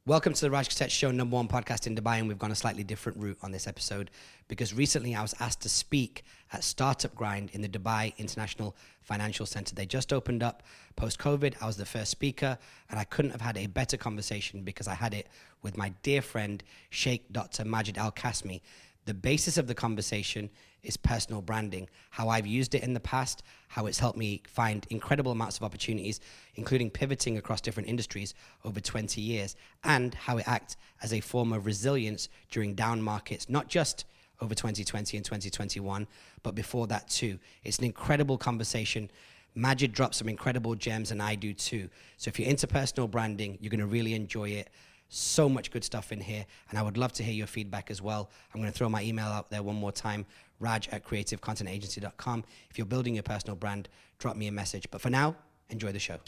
Welcome to the Raj Kotecha Show, #1 podcast in Dubai, and we've gone a slightly different route on this episode because recently I was asked to speak at Startup Grind in the Dubai International Financial Center. They just opened up post-COVID. I was the first speaker, and I couldn't have had a better conversation because I had it with my dear friend, Sheikh Dr. Majid Al Qassimi. The basis of the conversation is personal branding, how I've used it in the past, how it's helped me find incredible amounts of opportunities, including pivoting across different industries over 20 years, and how it acts as a form of resilience during down markets, not just over 2020 and 2021, but before that too. It's an incredible conversation. Majid drops some incredible gems, and I do too. So if you're into personal branding, you're going to really enjoy it. So much good stuff in here, and I would love to hear your feedback as well. I'm going to throw my email out there one more time, raj@creativecontentagency.com. If you're building your personal brand, drop me a message. But for now, enjoy the show.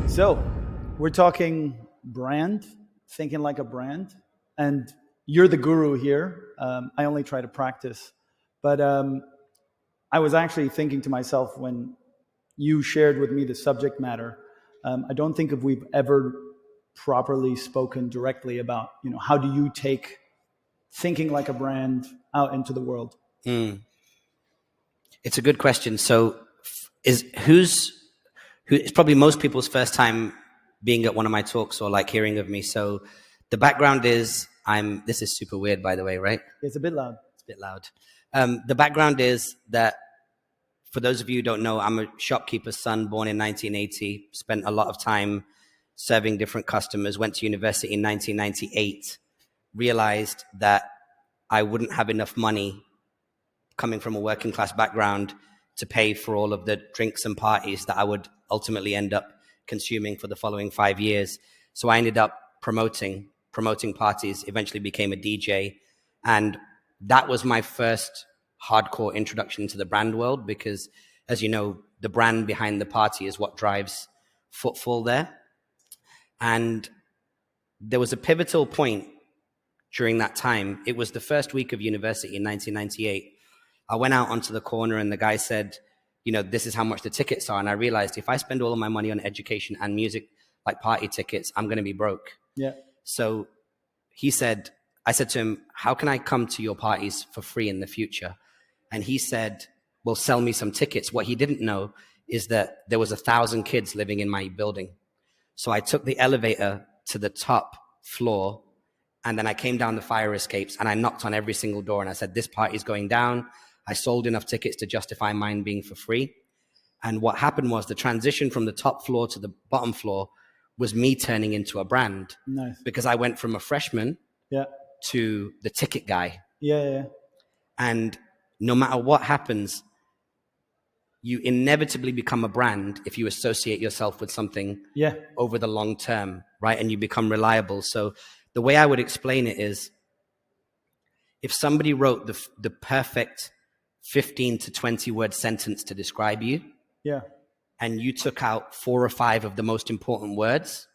So we're talking brand, thinking like a brand, and you're the guru here. I only try to practice, but I was actually thinking to myself when you shared with me the subject matter, I don't think if we've ever properly spoken directly about, how do you take thinking like a brand out into the world? It's a good question. So it's probably most people's first time being at one of my talks or like hearing of me. So the background is this is super weird, by the way, right? It's a bit loud. It's a bit loud. The background is that, for those of you who don't know, I'm a shopkeeper's son, born in 1980, spent a lot of time serving different customers, went to university in 1998, realized that I wouldn't have enough money coming from a working class background to pay for all of the drinks and parties that I would ultimately end up consuming for the following 5 years. So I ended up promoting parties, eventually became a DJ. And that was my first hardcore introduction to the brand world because, as you know, the brand behind the party is what drives footfall there. And there was a pivotal point during that time. It was the first week of university in 1998. I went out onto the corner and the guy said, this is how much the tickets are. And I realized if I spend all of my money on education and music, like party tickets, I'm going to be broke. Yeah. So I said to him, how can I come to your parties for free in the future? And he said, well, sell me some tickets. What he didn't know is that there was 1,000 kids living in my building. So I took the elevator to the top floor, and then I came down the fire escapes, and I knocked on every single door, and I said, this party's going down. I sold enough tickets to justify mine being for free. And what happened was the transition from the top floor to the bottom floor was me turning into a brand. Nice. Because I went from a freshman to the ticket guy. Yeah. And no matter what happens, you inevitably become a brand if you associate yourself with something over the long term, right? And you become reliable. So the way I would explain it is, if somebody wrote the perfect 15 to 20 word sentence to describe you, and you took out 4 or 5 of the most important words,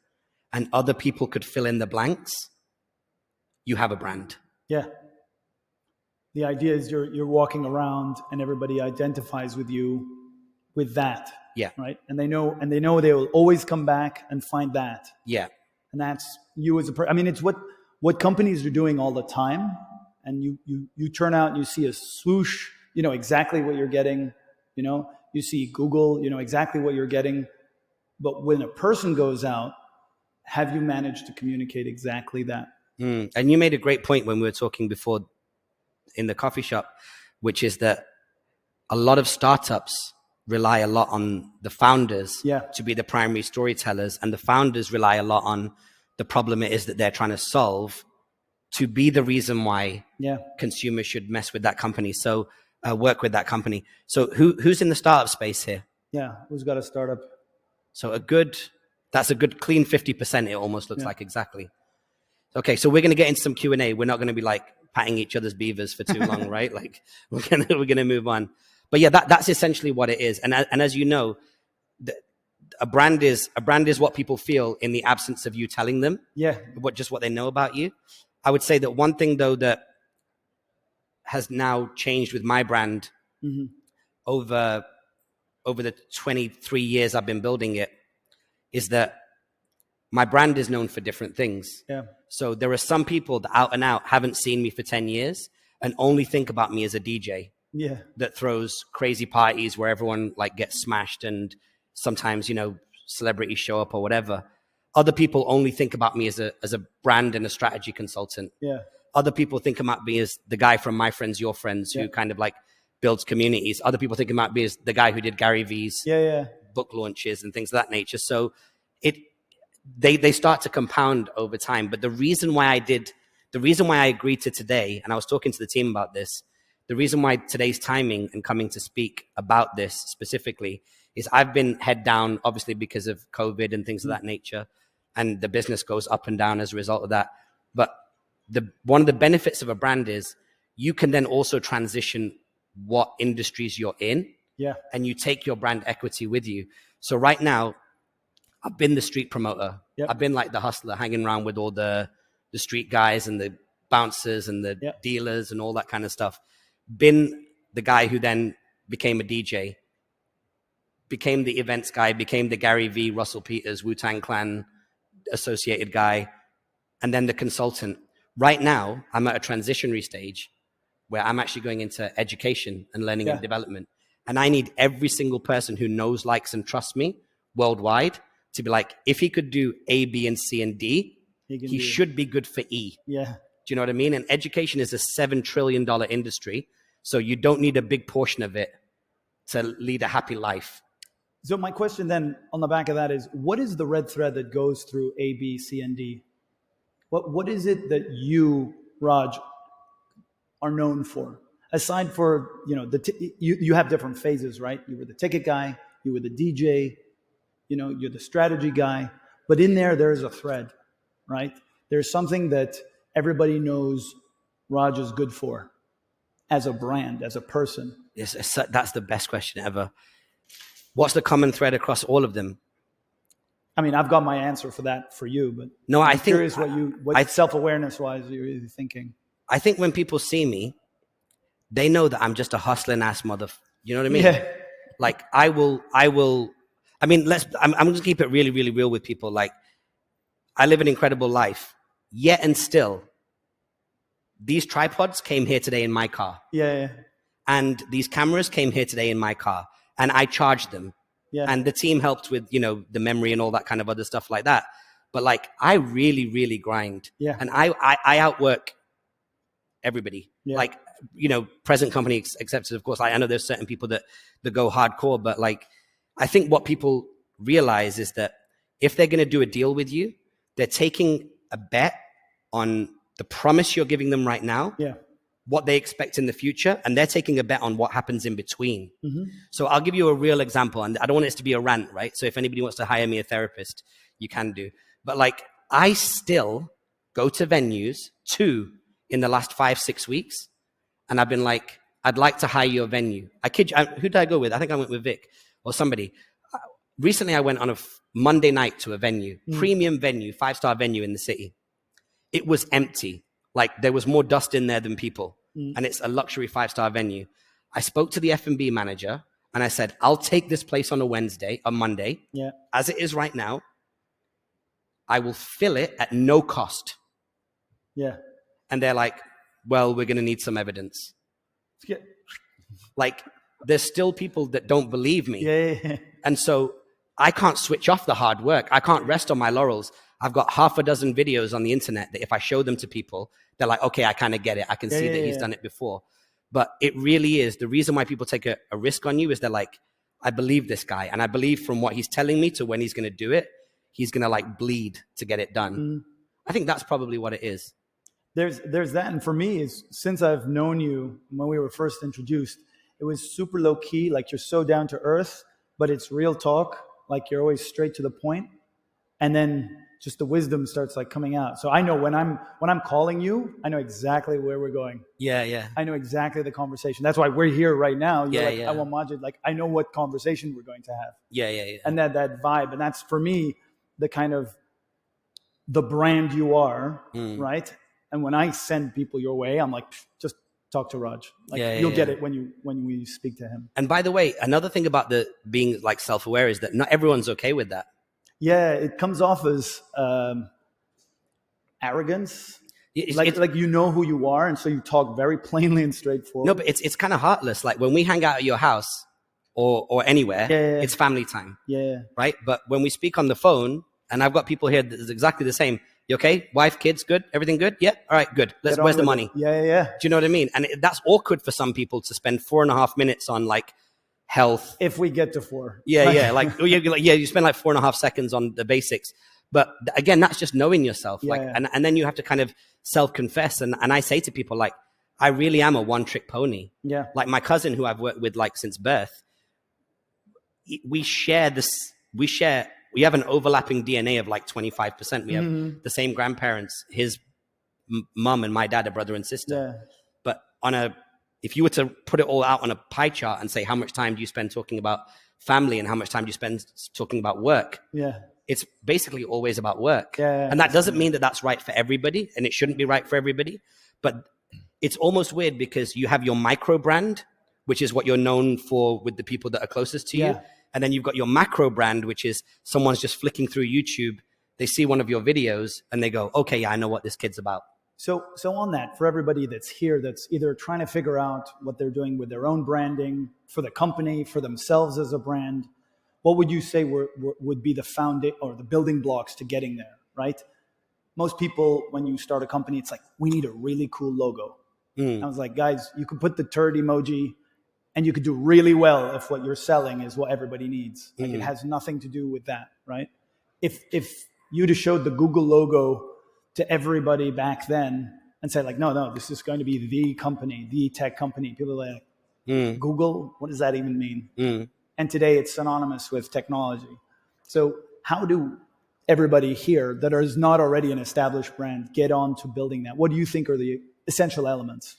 and other people could fill in the blanks, you have a brand. Yeah. The idea is you're walking around and everybody identifies with you with that. Yeah. Right. And they know they will always come back and find that. Yeah. And that's you as a person. I mean, it's what companies are doing all the time. And you turn out and you see a swoosh, exactly what you're getting. You see Google, exactly what you're getting. But when a person goes out, have you managed to communicate exactly that? And you made a great point when we were talking before in the coffee shop, which is that a lot of startups rely a lot on the founders to be the primary storytellers, and the founders rely a lot on the problem it is that they're trying to solve to be the reason why consumers should mess with that company. So work with that company. So who's in the startup space here? Yeah, who's got a startup? So that's a good clean 50%. It almost looks like exactly. Okay, so we're going to get into some Q&A. We're not going to be like patting each other's beavers for too long, right? Like we're gonna move on. But yeah, that's essentially what it is. And as you know, a brand is what people feel in the absence of you telling them. Yeah. What they know about you. I would say that one thing though that has now changed with my brand over the 23 years I've been building it is that my brand is known for different things. Yeah. So there are some people that out and out haven't seen me for 10 years and only think about me as a DJ. Yeah. That throws crazy parties where everyone like gets smashed and sometimes, celebrities show up or whatever. Other people only think about me as a brand and a strategy consultant. Yeah. Other people think about me as the guy from My Friends, Your Friends, who kind of like builds communities. Other people think about me as the guy who did Gary V's book launches and things of that nature. So they start to compound over time. But the reason why I agreed to today, and I was talking to the team about this, the reason why today's timing and coming to speak about this specifically is I've been head down, obviously because of COVID and things of that nature, and the business goes up and down as a result of that. But one of the benefits of a brand is you can then also transition what industries you're in, and you take your brand equity with you. So right now, I've been the street promoter. I've been like the hustler, hanging around with all the street guys and the bouncers and the dealers and all that kind of stuff. Been the guy who then became a DJ, became the events guy, became the Gary V, Russell Peters, Wu-Tang Clan associated guy, and then the consultant. Right now, I'm at a transitionary stage where I'm actually going into education and learning and development. And I need every single person who knows, likes, and trusts me worldwide to be like, if he could do A, B, and C, and D, he should be good for E. Yeah. Do you know what I mean? And education is a $7 trillion industry. So you don't need a big portion of it to lead a happy life. So my question then on the back of that is, what is the red thread that goes through A, B, C, and D? What is it that you, Raj, are known for? Aside for, you have different phases, right? You were the ticket guy, you were the DJ, you're the strategy guy. But in there's a thread, right? There's something that everybody knows Raj is good for as a brand, as a person. Yes, that's the best question ever. What's the common thread across all of them? I mean, I've got my answer for that for you, but no, I'm curious what self-awareness wise you're really thinking. I think when people see me, they know that I'm just a hustling ass mother. You know what I mean? Yeah. Like I will, I mean, I'm going to keep it really, really real with people. Like I live an incredible life, yet and still these tripods came here today in my car. Yeah. And these cameras came here today in my car and I charged them. Yeah. And the team helped with, the memory and all that kind of other stuff like that. But like, I really, really grind. Yeah. And I outwork everybody. Yeah. Like, present company accepted, of course. I know there's certain people that go hardcore, but like, I think what people realize is that if they're going to do a deal with you, they're taking a bet on the promise you're giving them right now. Yeah. What they expect in the future, and they're taking a bet on what happens in between. Mm-hmm. So I'll give you a real example, and I don't want this to be a rant, right? So if anybody wants to hire me a therapist, you can do. But like, I still go to venues, 2 in the last 5-6 weeks, and I've been like, I'd like to hire your venue. I kid you, who did I go with? I think I went with Vic or somebody. Recently, I went on a Monday night to a venue, premium venue, 5-star venue in the city. It was empty. Like there was more dust in there than people. And it's a luxury 5-star venue. I spoke to the F&B manager and I said, I'll take this place on a Monday, as it is right now. I will fill it at no cost. Yeah. And they're like, well, we're going to need some evidence. Yeah. Like there's still people that don't believe me. Yeah. And so I can't switch off the hard work. I can't rest on my laurels. I've got 6 videos on the internet that if I show them to people, they're like, okay, I kind of get it. I can see that he's done it before. But it really is. The reason why people take a risk on you is they're like, I believe this guy. And I believe from what he's telling me to when he's going to do it, he's going to like bleed to get it done. I think that's probably what it is. There's that. And for me, is since I've known you when we were first introduced, it was super low key. Like you're so down to earth, but it's real talk. Like you're always straight to the point. And then just the wisdom starts like coming out. So I know when I'm calling you, I know exactly where we're going. Yeah. I know exactly the conversation. That's why we're here right now. I want Majid, like I know what conversation we're going to have. Yeah. And that vibe. And that's for me, the kind of the brand you are, right? And when I send people your way, I'm like, just talk to Raj. Like you'll get it when we speak to him. And by the way, another thing about the being like self-aware is that not everyone's okay with that. Yeah, it comes off as arrogance. Like you know who you are, and so you talk very plainly and straightforward. No, but it's kind of heartless. Like when we hang out at your house or anywhere, it's family time. Yeah. Right? But when we speak on the phone, and I've got people here that's exactly the same. You okay? Wife, kids, good? Everything good? Yeah? All right, good. Where's the money? Yeah. Do you know what I mean? And that's awkward for some people to spend 4.5 minutes on like health. If we get to 4. Yeah. Like, you spend like 4.5 seconds on the basics. But again, that's just knowing yourself. And then you have to kind of self-confess. And I say to people, like, I really am a one-trick pony. Yeah. Like my cousin who I've worked with like since birth, we have an overlapping DNA of like 25%. We have the same grandparents. His mom and my dad are brother and sister. Yeah. But if you were to put it all out on a pie chart and say, how much time do you spend talking about family and how much time do you spend talking about work? Yeah. It's basically always about work. Yeah. And that doesn't mean that that's right for everybody, and it shouldn't be right for everybody. But it's almost weird because you have your micro brand, which is what you're known for with the people that are closest to you. And then you've got your macro brand, which is someone's just flicking through YouTube. They see one of your videos and they go, okay, yeah, I know what this kid's about. So on that, for everybody that's here, that's either trying to figure out what they're doing with their own branding, for the company, for themselves as a brand, what would you say would be the foundation or the building blocks to getting there, right? Most people, when you start a company, it's like, we need a really cool logo. I was like, guys, you could put the turd emoji and you could do really well if what you're selling is what everybody needs. Like it has nothing to do with that, right? If you'd have showed the Google logo to everybody back then and said like, no, this is going to be the company, the tech company, people are like, Google, what does that even mean? And today it's synonymous with technology. So how do everybody here that is not already an established brand get on to building that? What do you think are the essential elements?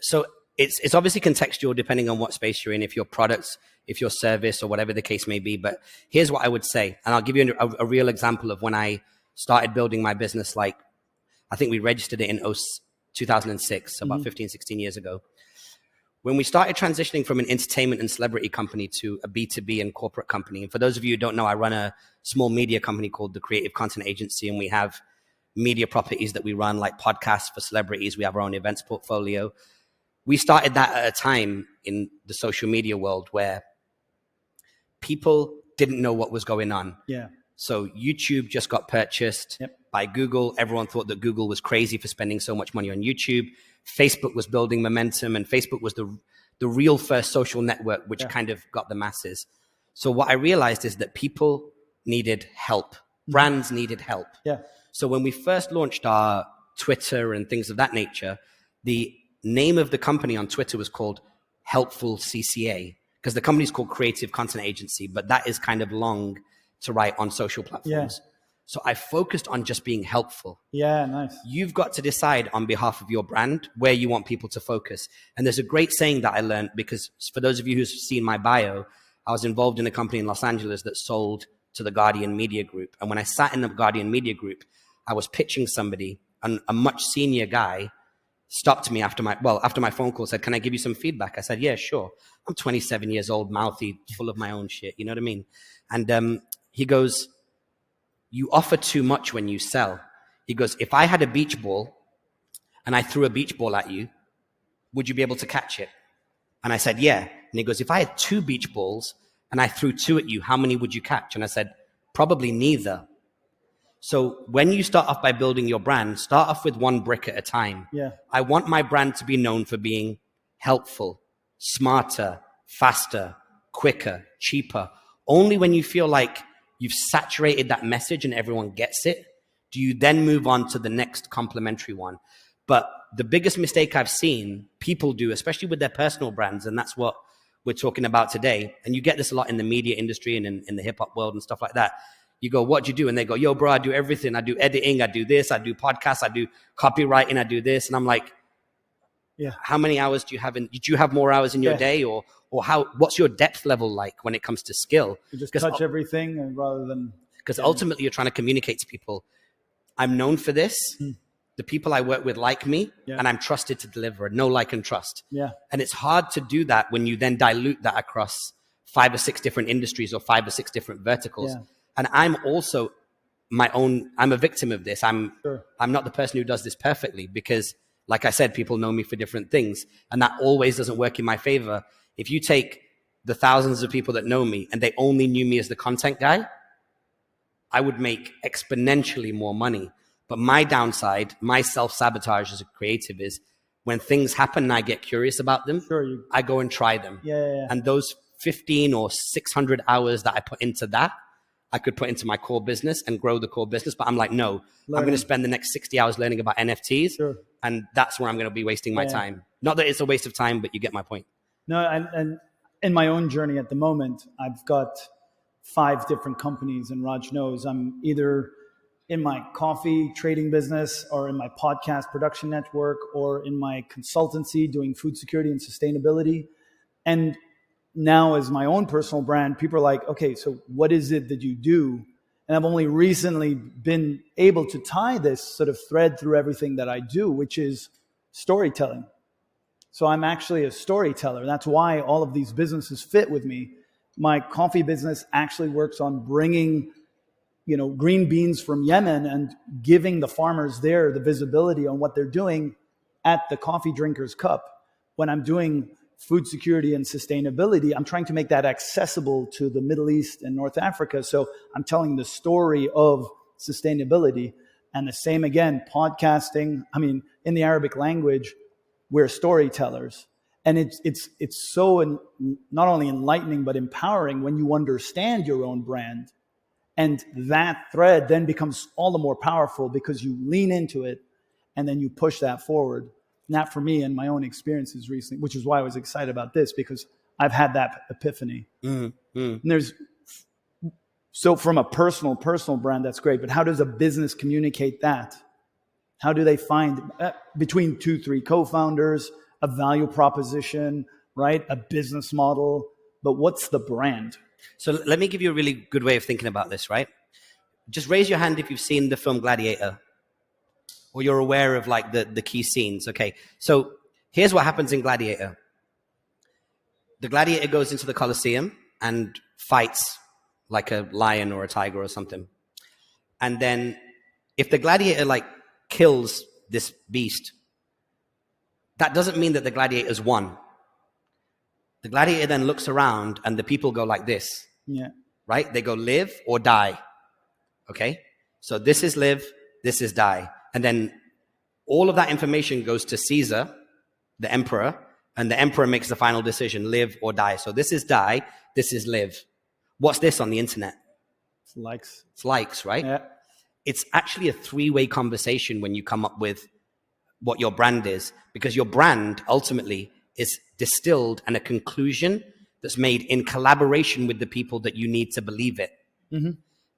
So it's obviously contextual depending on what space you're in, if your products, if your service, or whatever the case may be. But here's what I would say, and I'll give you a real example of when I started building my business. Like, I think we registered it in 2006, so about 15, 16 years ago. When we started transitioning from an entertainment and celebrity company to a B2B and corporate company, and for those of you who don't know, I run a small media company called the Creative Content Agency, and we have media properties that we run, like podcasts for celebrities. We have our own events portfolio. We started that at a time in the social media world where people didn't know what was going on. Yeah. So YouTube just got purchased by Google. Everyone thought that Google was crazy for spending so much money on YouTube. Facebook was building momentum, and Facebook was the real first social network, which kind of got the masses. So what I realized is that people needed help. Brands needed help. Yeah. So when we first launched our Twitter and things of that nature, the name of the company on Twitter was called Helpful CCA, because the company's called Creative Content Agency, but that is kind of long to write on social platforms. Yeah. So I focused on just being helpful. Yeah, nice. You've got to decide on behalf of your brand where you want people to focus. And there's a great saying that I learned, because for those of you who've seen my bio, I was involved in a company in Los Angeles that sold to the Guardian Media Group. And when I sat in the Guardian Media Group, I was pitching somebody, and a much senior guy stopped me after my phone call, said, can I give you some feedback? I said, yeah, sure. I'm 27 years old, mouthy, full of my own shit. You know what I mean? And he goes, you offer too much when you sell. He goes, if I had a beach ball and I threw a beach ball at you, would you be able to catch it? And I said, yeah. And he goes, if I had 2 beach balls and I threw 2 at you, how many would you catch? And I said, probably neither. So when you start off by building your brand, start off with 1 brick at a time. Yeah. I want my brand to be known for being helpful, smarter, faster, quicker, cheaper. Only when you feel like you've saturated that message and everyone gets it, do you then move on to the next complementary one. But the biggest mistake I've seen people do, especially with their personal brands, and that's what we're talking about today, and you get this a lot in the media industry and in the hip-hop world and stuff like that. You go, what do you do? And they go, yo, bro, I do everything. I do editing. I do this. I do podcasts. I do copywriting. I do this. And I'm like, yeah, how many hours do you have did you have more hours in your day, or what's your depth level like when it comes to skill? You just touch everything, and rather than, because ultimately you're trying to communicate to people, I'm known for this. The people I work with like me, and I'm trusted to deliver. Know, like, and trust. Yeah. And it's hard to do that when you then dilute that across 5 or 6 different industries or 5 or 6 different verticals. Yeah. And I'm also I'm a victim of this. I'm not the person who does this perfectly because, like I said, people know me for different things. And that always doesn't work in my favor. If you take the thousands of people that know me and they only knew me as the content guy, I would make exponentially more money. But my downside, my self-sabotage as a creative is when things happen and I get curious about them, I go and try them. And those 15 or 600 hours that I put into that, I could put into my core business and grow the core business. But I'm like, no, I'm going to spend the next 60 hours learning about NFTs. And that's where I'm going to be wasting my time. Not that it's a waste of time, but you get my point. No, and in my own journey at the moment, I've got 5 different companies, and Raj knows I'm either in my coffee trading business or in my podcast production network or in my consultancy doing food security and sustainability. And now as my own personal brand, people are like, okay, so what is it that you do? And I've only recently been able to tie this sort of thread through everything that I do, which is storytelling. So I'm actually a storyteller. That's why all of these businesses fit with me. My coffee business actually works on bringing, green beans from Yemen and giving the farmers there the visibility on what they're doing at the coffee drinker's cup. When I'm doing food security and sustainability, I'm trying to make that accessible to the Middle East and North Africa. So I'm telling the story of sustainability. And the same again, podcasting. I mean, in the Arabic language, we're storytellers. And it's so not only enlightening, but empowering when you understand your own brand. And that thread then becomes all the more powerful because you lean into it and then you push that forward. And that for me and my own experiences recently, which is why I was excited about this, because I've had that epiphany. And so from a personal brand, that's great. But how does a business communicate that? How do they find between 2-3 co-founders, a value proposition, right? A business model, but what's the brand? So let me give you a really good way of thinking about this, right? Just raise your hand if you've seen the film Gladiator or you're aware of like the key scenes. Okay. So here's what happens in Gladiator. The gladiator goes into the Colosseum and fights like a lion or a tiger or something. And then if the gladiator like kills this beast, that doesn't mean that the gladiator's won. The gladiator then looks around and the people go like this. Right? They go live or die. Okay? So this is live, this is die. And then all of that information goes to Caesar, the emperor, and the emperor makes the final decision, live or die. So this is die, this is live. What's this on the internet? It's likes. It's likes, right? Yeah. It's actually a 3-way conversation when you come up with what your brand is, because your brand ultimately is distilled and a conclusion that's made in collaboration with the people that you need to believe it.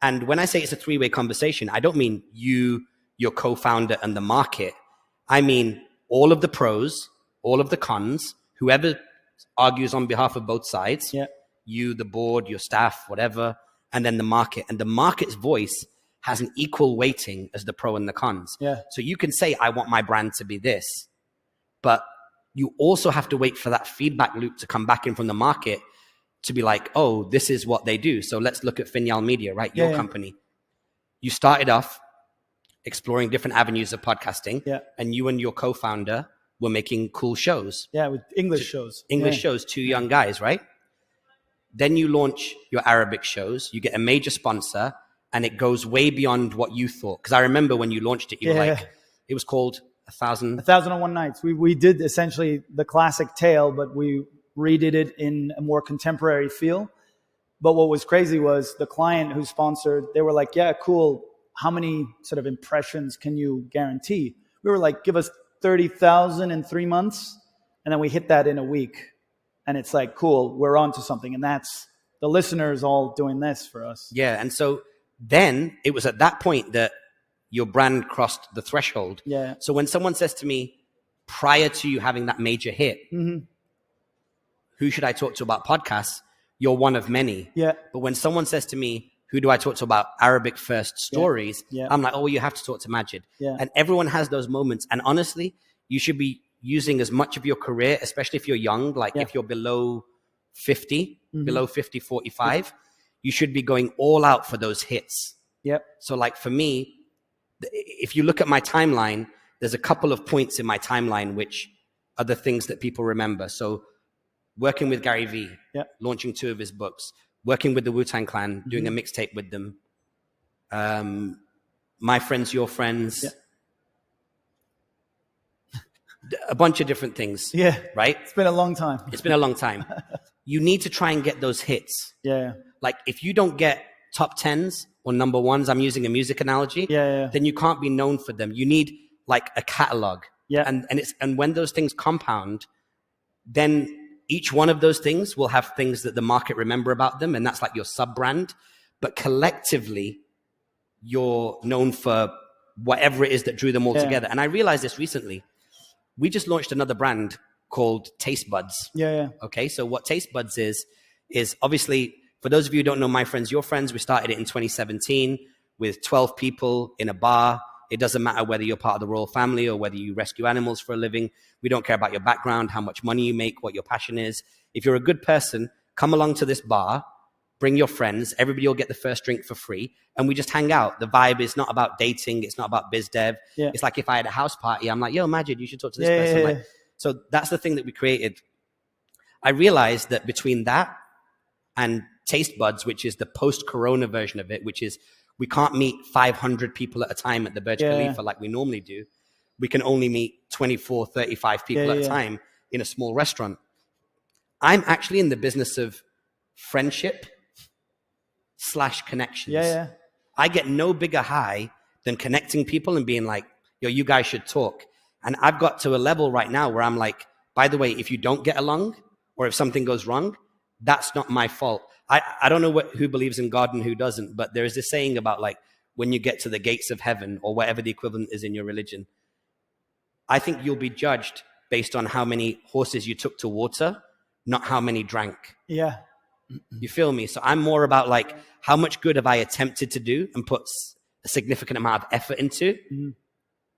And when I say it's a 3-way conversation, I don't mean you, your co-founder, and the market. I mean all of the pros, all of the cons, whoever argues on behalf of both sides, you, the board, your staff, whatever, and then the market. And the market's voice has an equal weighting as the pro and the cons. So you can say, I want my brand to be this, but you also have to wait for that feedback loop to come back in from the market to be like, oh, this is what they do. So let's look at Finyal Media, right? Your company. You started off exploring different avenues of podcasting, and you and your co-founder were making cool shows. With English shows. English shows, 2 young guys, right? Then you launch your Arabic shows, you get a major sponsor, and it goes way beyond what you thought. Because I remember when you launched it, you were like, it was called 1,001 Nights. We did essentially the classic tale, but we redid it in a more contemporary feel. But what was crazy was the client who sponsored, they were like, yeah, cool. How many sort of impressions can you guarantee? We were like, give us 30,000 in 3 months. And then we hit that in a week. And it's like, cool, we're on to something. And that's the listeners all doing this for us. Yeah. And so then it was at that point that your brand crossed the threshold. So when someone says to me, prior to you having that major hit, who should I talk to about podcasts? You're one of many. But when someone says to me, who do I talk to about Arabic first stories? I'm like, oh, well, you have to talk to Majid. And everyone has those moments. And honestly, you should be using as much of your career, especially if you're young, like if you're below 50, below 50, 45, you should be going all out for those hits. Yep. So like for me, if you look at my timeline, there's a couple of points in my timeline which are the things that people remember. So working with Gary Vee, launching 2 of his books, working with the Wu-Tang Clan, doing a mixtape with them, My Friends, Your Friends, a bunch of different things. Yeah. Right? It's been a long time. It's been a long time. You need to try and get those hits. Yeah. Like if you don't get top 10s or number 1s, I'm using a music analogy, then you can't be known for them. You need like a catalog. Yeah. And when those things compound, then each one of those things will have things that the market remember about them. And that's like your sub brand. But collectively, you're known for whatever it is that drew them all together. And I realized this recently. We just launched another brand called Taste Buds. Okay. So what Taste Buds is obviously, for those of you who don't know My Friends, Your Friends, we started it in 2017 with 12 people in a bar. It doesn't matter whether you're part of the royal family or whether you rescue animals for a living. We don't care about your background, how much money you make, what your passion is. If you're a good person, come along to this bar, bring your friends, everybody will get the first drink for free, and we just hang out. The vibe is not about dating. It's not about biz dev. It's like if I had a house party, I'm like, yo, Majid, you should talk to this person. Like, so that's the thing that we created. I realized that between that and Taste Buds, which is the post-corona version of it, which is we can't meet 500 people at a time at the Burj Khalifa like we normally do. We can only meet 24, 35 people at a time in a small restaurant. I'm actually in the business of friendship / connections. I get no bigger high than connecting people and being like, yo, you guys should talk. And I've got to a level right now where I'm like, by the way, if you don't get along or if something goes wrong, that's not my fault. I don't know who believes in God and who doesn't, but there is this saying about like when you get to the gates of heaven or whatever the equivalent is in your religion, I think you'll be judged based on how many horses you took to water, not how many drank. You feel me? So I'm more about like how much good have I attempted to do and put a significant amount of effort into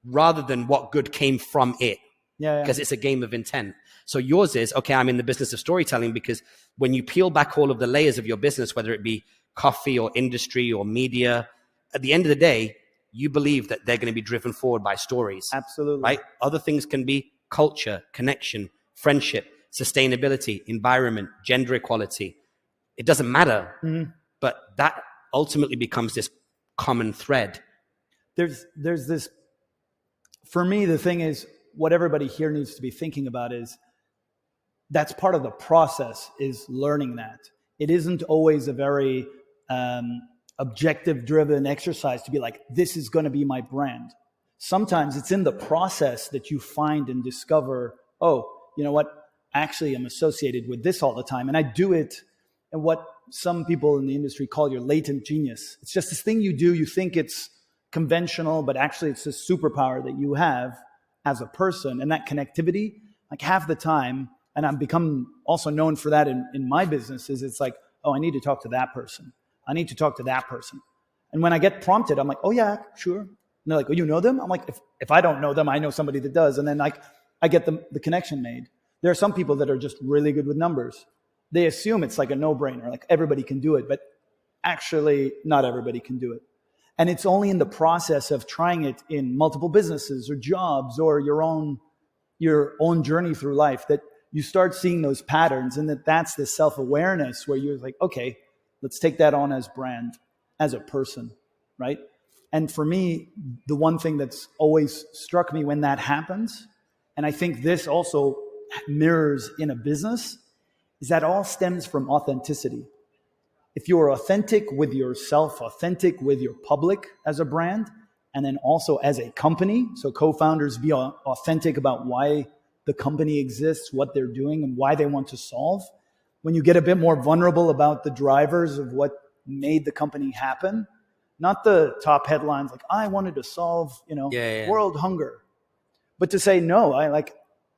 rather than what good came from it. Because it's a game of intent. So yours is, okay, I'm in the business of storytelling because when you peel back all of the layers of your business, whether it be coffee or industry or media, at the end of the day, you believe that they're going to be driven forward by stories. Absolutely. Right? Other things can be culture, connection, friendship, sustainability, environment, gender equality. It doesn't matter. But that ultimately becomes this common thread. There's this, for me, the thing is, what everybody here needs to be thinking about is that's part of the process, is learning that. It isn't always a very objective-driven exercise to be like, this is going to be my brand. Sometimes it's in the process that you find and discover, oh, you know what? Actually, I'm associated with this all the time. And I do it in what some people in the industry call your latent genius. It's just this thing you do. You think it's conventional, but actually it's a superpower that you have as a person. And that connectivity, like half the time, and I've become also known for that in my business, is it's like, oh, I need to talk to that person. I need to talk to that person. And when I get prompted, I'm like, oh yeah, sure. And they're like, oh, you know them? I'm like, if I don't know them, I know somebody that does. And then like I get the connection made. There are some people that are just really good with numbers. They assume it's like a no-brainer, like everybody can do it, but actually not everybody can do it. And it's only in the process of trying it in multiple businesses or jobs or your own journey through life that you start seeing those patterns, and that's the self-awareness where you're like, okay, let's take that on as brand, as a person, right? And for me, the one thing that's always struck me when that happens, and I think this also mirrors in a business, is that all stems from authenticity. If you are authentic with yourself, authentic with your public as a brand, and then also as a company, so co-founders be authentic about why the company exists, what they're doing, and why they want to solve. When you get a bit more vulnerable about the drivers of what made the company happen, not the top headlines like, I wanted to solve, world hunger, but to say, no,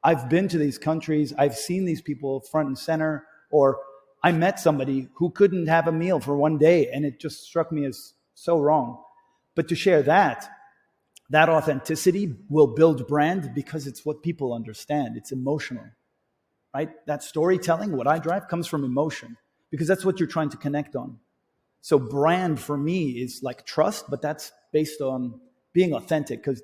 I've been to these countries, I've seen these people front and center, or I met somebody who couldn't have a meal for one day, and it just struck me as so wrong. But to share that authenticity will build brand because it's what people understand. It's emotional, right? That storytelling, what I drive, comes from emotion because that's what you're trying to connect on. So brand for me is like trust, but that's based on being authentic, because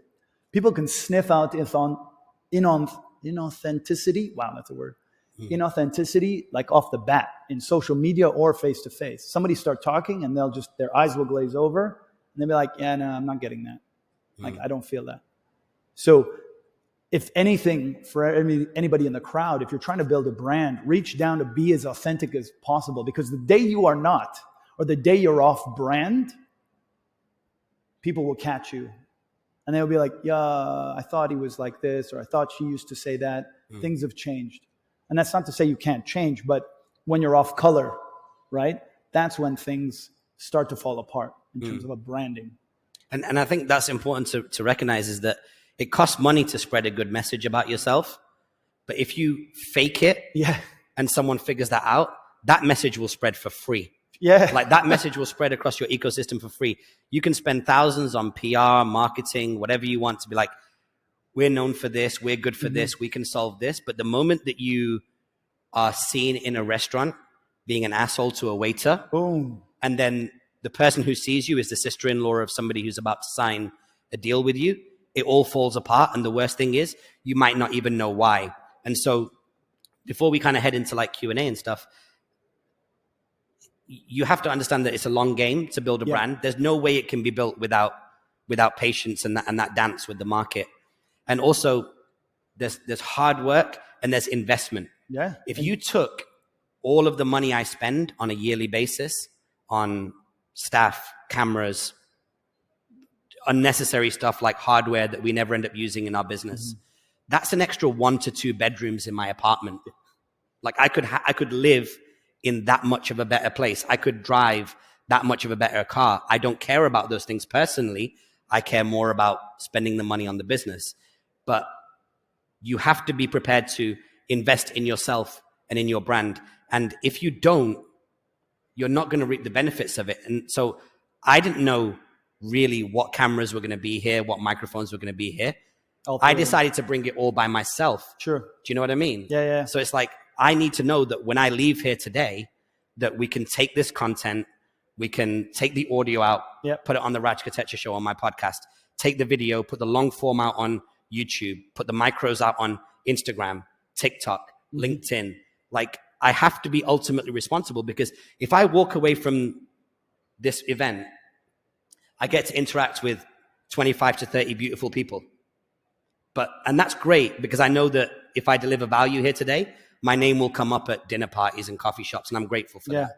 people can sniff out inauthenticity. Wow, that's a word. Inauthenticity, like off the bat, in social media or face to face. Somebody start talking and their eyes will glaze over and they'll be like, yeah, no, I'm not getting that. Like, I don't feel that. So if anything, for anybody in the crowd, if you're trying to build a brand, reach down to be as authentic as possible, because the day you are not, or the day you're off brand, people will catch you. And they'll be like, yeah, I thought he was like this, or I thought she used to say that. Things have changed. And that's not to say you can't change, but when you're off color, right? That's when things start to fall apart in terms of a branding. And I think that's important to recognize, is that it costs money to spread a good message about yourself. But if you fake it and someone figures that out, that message will spread for free. Yeah. Like that message will spread across your ecosystem for free. You can spend thousands on PR, marketing, whatever you want to be like, we're known for this, we're good for this, we can solve this. But the moment that you are seen in a restaurant being an asshole to a waiter, boom, and then the person who sees you is the sister-in-law of somebody who's about to sign a deal with you, it all falls apart. And the worst thing is, you might not even know why. And so before we kind of head into like Q&A and stuff, you have to understand that it's a long game to build a brand. There's no way it can be built without patience and that dance with the market. And also there's hard work and there's investment. Yeah. If you took all of the money I spend on a yearly basis on staff, cameras, unnecessary stuff like hardware that we never end up using in our business, that's an extra 1 to 2 bedrooms in my apartment. Like I could live in that much of a better place. I could drive that much of a better car. I don't care about those things personally. I care more about spending the money on the business. But you have to be prepared to invest in yourself and in your brand. And if you don't, you're not going to reap the benefits of it. And so I didn't know really what cameras were going to be here, what microphones were going to be here. I decided to bring it all by myself. Sure. Do you know what I mean? Yeah, yeah. So it's like, I need to know that when I leave here today, that we can take this content, we can take the audio out, put it on the Raj Kotecha show on my podcast, take the video, put the long form out on YouTube, put the micros out on Instagram, TikTok, LinkedIn. Like, I have to be ultimately responsible, because if I walk away from this event, I get to interact with 25 to 30 beautiful people. And that's great, because I know that if I deliver value here today, my name will come up at dinner parties and coffee shops, and I'm grateful for that.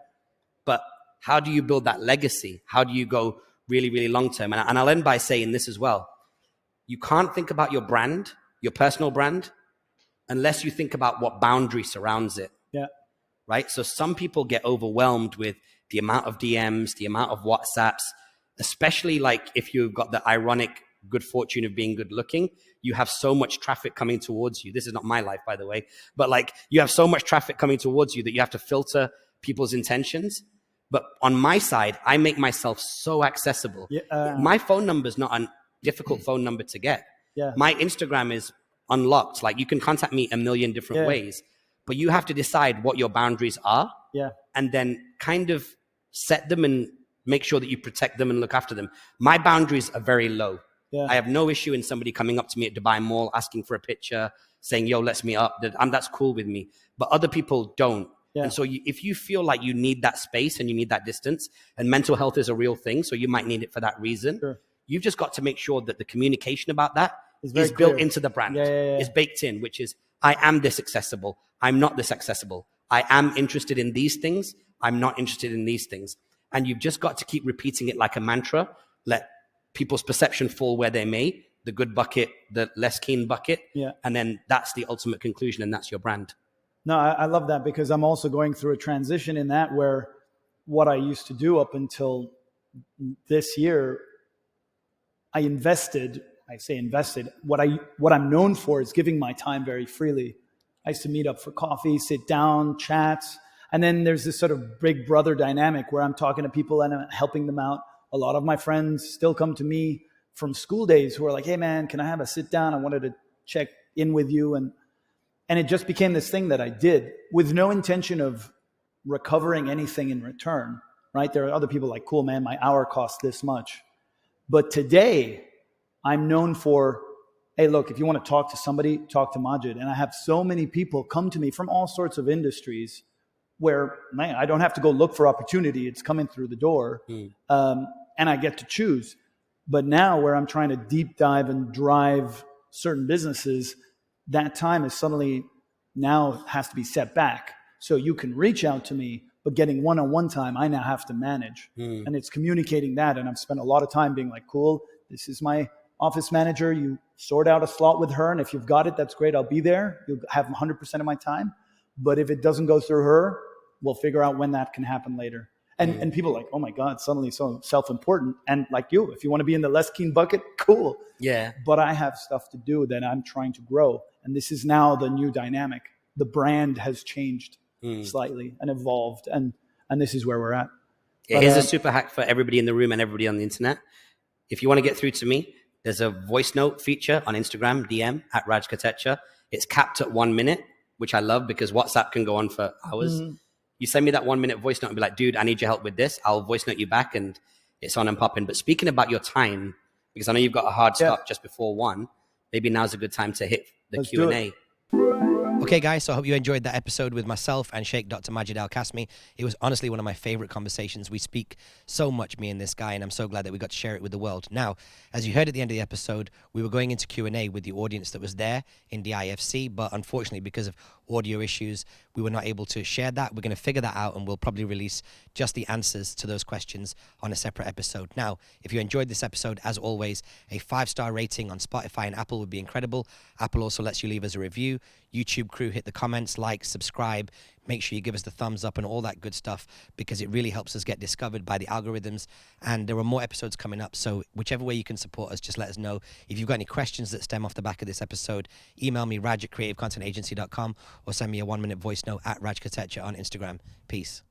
But how do you build that legacy? How do you go really, really long term? And I'll end by saying this as well. You can't think about your brand, your personal brand, unless you think about what boundary surrounds it. Yeah. Right? So some people get overwhelmed with the amount of DMs, the amount of WhatsApps, especially like if you've got the ironic good fortune of being good looking, you have so much traffic coming towards you. This is not my life, by the way, but like you have so much traffic coming towards you that you have to filter people's intentions. But on my side, I make myself so accessible. My phone number is not a difficult phone number to get. My Instagram is unlocked. Like, you can contact me a million different ways, but you have to decide what your boundaries are, and then kind of set them and make sure that you protect them and look after them. My boundaries are very low. I have no issue in somebody coming up to me at Dubai Mall, asking for a picture, saying, yo, let's meet up. That's cool with me. But other people don't. And so if you feel like you need that space and you need that distance, and mental health is a real thing, so you might need it for that reason, you've just got to make sure that the communication about that is built into the brand. It's baked in, which is, I am this accessible. I'm not this accessible. I am interested in these things. I'm not interested in these things. And you've just got to keep repeating it like a mantra. Let people's perception fall where they may, the good bucket, the less keen bucket. And then that's the ultimate conclusion, and that's your brand. No, I love that, because I'm also going through a transition in that, where what I used to do up until this year, I say invested. What I'm known for is giving my time very freely. I used to meet up for coffee, sit down, chats. And then there's this sort of big brother dynamic where I'm talking to people and I'm helping them out. A lot of my friends still come to me from school days who are like, hey man, can I have a sit down? I wanted to check in with you. And it just became this thing that I did with no intention of recovering anything in return. right? There are other people like, cool, man, my hour costs this much. But today, I'm known for, hey, look, if you want to talk to somebody, talk to Majid. And I have so many people come to me from all sorts of industries where, man, I don't have to go look for opportunity. It's coming through the door. And I get to choose. But now where I'm trying to deep dive and drive certain businesses, that time is suddenly now has to be set back. So you can reach out to me, but getting one-on-one time, I now have to manage. And it's communicating that. And I've spent a lot of time being like, cool, this is my office manager. You sort out a slot with her. And if you've got it, that's great. I'll be there. You'll have 100% of my time. But if it doesn't go through her, we'll figure out when that can happen later. And people are like, oh my God, suddenly so self-important. And like you, if you want to be in the less keen bucket, cool. Yeah. But I have stuff to do that I'm trying to grow. And this is now the new dynamic. The brand has changed slightly and evolved. And this is where we're at. Yeah, here's a super hack for everybody in the room and everybody on the internet. If you want to get through to me, there's a voice note feature on Instagram, DM at Raj Kotecha. It's capped at 1 minute, which I love because WhatsApp can go on for hours. You send me that 1 minute voice note and be like, dude, I need your help with this. I'll voice note you back and it's on and popping. But speaking about your time, because I know you've got a hard stop just before 1, maybe now's a good time to hit the Q&A. Okay, guys, so I hope you enjoyed that episode with myself and Sheikh Dr. Majid Al Qassimi. It was honestly one of my favorite conversations. We speak so much, me and this guy, and I'm so glad that we got to share it with the world. Now, as you heard at the end of the episode, we were going into Q&A with the audience that was there in the DIFC, but unfortunately, because of audio issues, we were not able to share that. We're going to figure that out, and we'll probably release just the answers to those questions on a separate episode. Now, if you enjoyed this episode, as always, a 5-star rating on Spotify and Apple would be incredible. Apple also lets you leave us a review. YouTube crew, hit the comments, like, subscribe, make sure you give us the thumbs up and all that good stuff because it really helps us get discovered by the algorithms. And there are more episodes coming up, so whichever way you can support us, just let us know. If you've got any questions that stem off the back of this episode, email me, raj@creativecontentagency.com, or send me a 1 minute voice note at Raj Kotecha on Instagram. Peace.